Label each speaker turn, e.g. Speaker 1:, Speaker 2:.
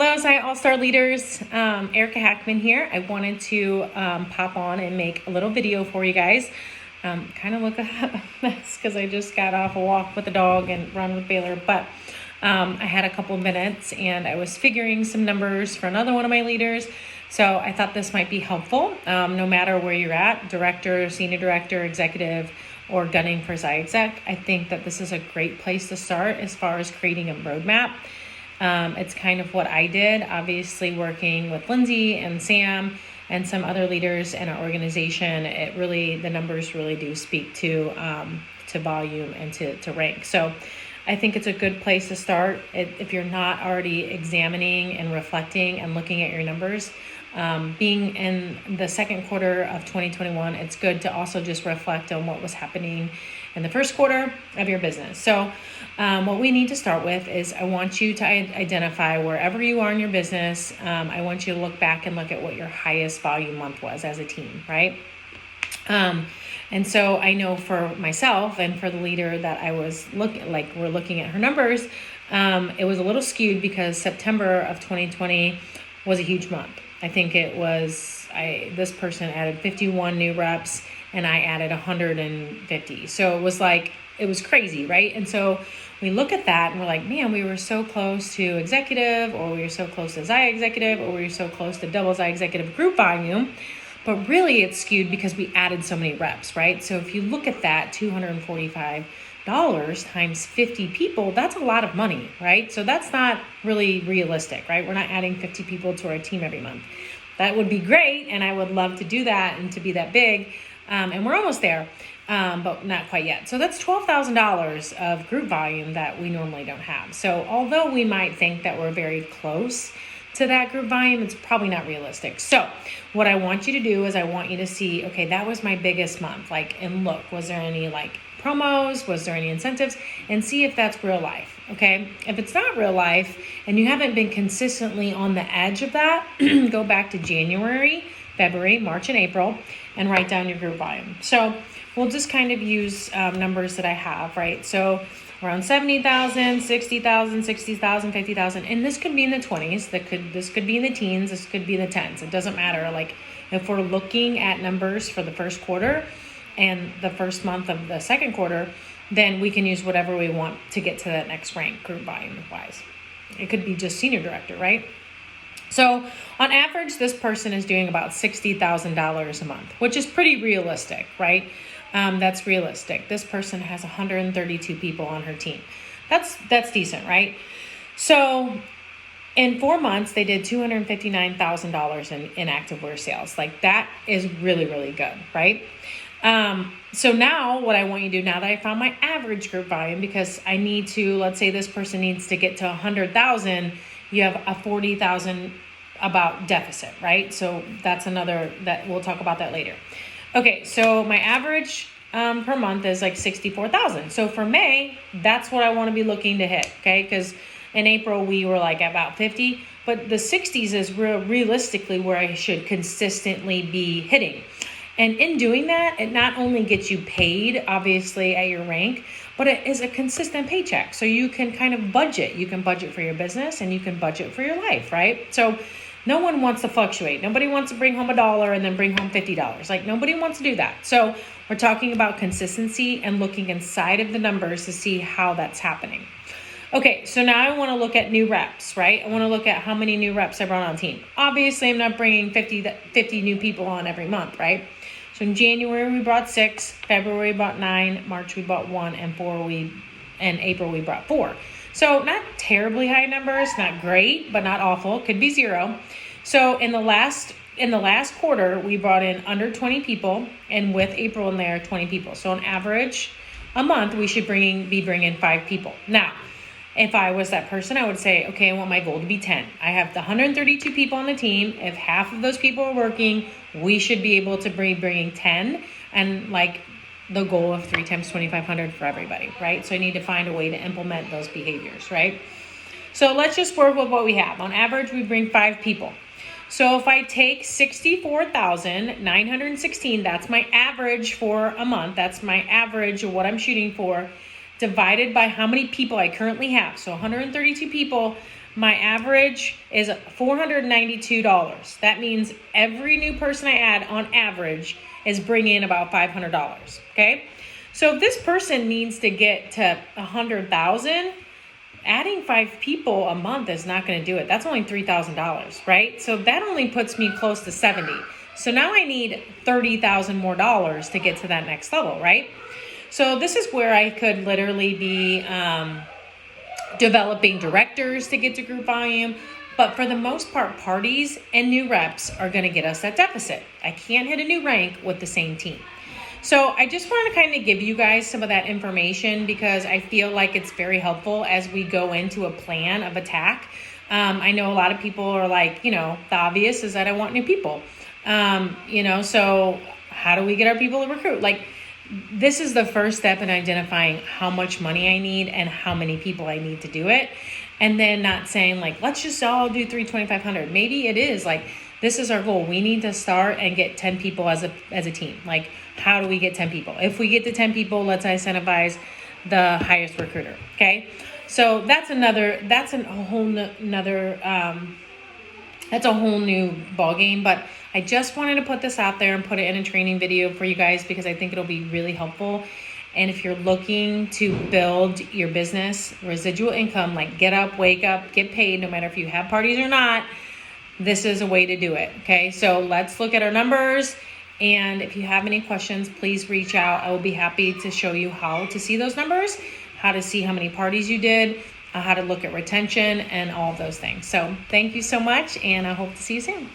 Speaker 1: Hello, Zion All-Star Leaders. Erica Hackman here. I wanted to pop on and make a little video for you guys. Kind of look a mess because I just got off a walk with the dog and run with Baylor, but I had a couple of minutes and I was figuring some numbers for another one of my leaders. So I thought this might be helpful, no matter where you're at, director, senior director, executive, or gunning for XiExec. I think that this is a great place to start as far as creating a roadmap. It's kind of what I did, obviously working with Lindsay and Sam and some other leaders in our organization. The numbers really do speak to volume and to rank. So I think it's a good place to start if you're not already examining and reflecting and looking at your numbers. Being in the second quarter of 2021, it's good to also just reflect on what was happening in the first quarter of your business. So what we need to start with is I want you to identify wherever you are in your business. I want you to look back and look at what your highest volume month was as a team, right? And so I know for myself and for the leader that I was we're looking at her numbers, it was a little skewed because September of 2020 was a huge month. I think it was, this person added 51 new reps and I added 150. So it was crazy, right? And so we look at that and we're like, man, we were so close to executive, or we were so close to XiExecutive, or we were so close to double XiExecutive group volume. But really it's skewed because we added so many reps, right? So if you look at that, $245 times 50 people, that's a lot of money, right? So that's not really realistic, right? We're not adding 50 people to our team every month. That would be great, and I would love to do that and to be that big, and we're almost there, but not quite yet. So that's $12,000 of group volume that we normally don't have. So although we might think that we're very close to that group volume, it's probably not realistic. So what I want you to do is I want you to see, okay, that was my biggest month. And look, was there any promos? Was there any incentives? And see if that's real life, okay? If it's not real life and you haven't been consistently on the edge of that, go back to January, February, March, and April and write down your group volume. So we'll just kind of use numbers that I have, right? So around 70,000, 60,000, 60,000, 50,000. And this could be in the 20s. This could be in the teens. This could be in the 10s. It doesn't matter. If we're looking at numbers for the first quarter and the first month of the second quarter, then we can use whatever we want to get to that next rank group volume wise. It could be just senior director, right? So on average, this person is doing about $60,000 a month, which is pretty realistic, right? That's realistic. This person has 132 people on her team. That's decent, right? So in 4 months, they did $259,000 in activewear sales. That is really, really good, right? So now what I want you to do, now that I found my average group volume, because I need to, let's say this person needs to get to 100,000, you have a 40,000 about deficit, right? So that's that we'll talk about that later. Okay, so my average per month is 64,000. So for May, that's what I want to be looking to hit, okay? Because in April, we were about 50, but the 60s is realistically where I should consistently be hitting. And in doing that, it not only gets you paid, obviously, at your rank, but it is a consistent paycheck. So you can kind of budget. You can budget for your business and you can budget for your life, right? So no one wants to fluctuate. Nobody wants to bring home $1 and then bring home $50. Nobody wants to do that. So we're talking about consistency and looking inside of the numbers to see how that's happening. Okay, so now I want to look at new reps, right? I want to look at how many new reps I brought on team. Obviously, I'm not bringing 50 new people on every month, right? So in January, we brought 6, February, we brought 9, March, we brought 1, and April, we brought 4. So not terribly high numbers, not great, but not awful. Could be 0. So in the last quarter, we brought in under 20 people, and with April in there, 20 people. So on average, a month, we should be bringing 5 people. Now, if I was that person, I would say, okay, I want my goal to be 10. I have the 132 people on the team. If half of those people are working, we should be able to be bringing 10 and the goal of 3 times 2,500 for everybody, right? So I need to find a way to implement those behaviors, right? So let's just work with what we have. On average, we bring 5 people. So if I take 64,916, that's my average for a month. That's my average of what I'm shooting for, divided by how many people I currently have. So 132 people, my average is $492. That means every new person I add on average is bringing in about $500. Okay. So if this person needs to get to 100,000, adding 5 people a month is not going to do it. That's only $3,000, right? So that only puts me close to 70. So now I need $30,000 more dollars to get to that next level, right? So this is where I could literally be developing directors to get to group volume. But for the most part, parties and new reps are going to get us that deficit. I can't hit a new rank with the same team. So I just want to kind of give you guys some of that information because I feel like it's very helpful as we go into a plan of attack. I know a lot of people are like, the obvious is that I want new people. So how do we get our people to recruit? Like, this is the first step in identifying how much money I need and how many people I need to do it. And then not saying like, let's just all do 2,500. Maybe it is like, this is our goal. We need to start and get 10 people as a team. Like, how do we get 10 people? If we get to 10 people, let's incentivize the highest recruiter. Okay. So that's a whole new ball game, but I just wanted to put this out there and put it in a training video for you guys because I think it'll be really helpful. And if you're looking to build your business, residual income, like get up, wake up, get paid, no matter if you have parties or not, this is a way to do it. Okay. So let's look at our numbers. And if you have any questions, please reach out. I will be happy to show you how to see those numbers, how to see how many parties you did, how to look at retention and all of those things. So thank you so much. And I hope to see you soon.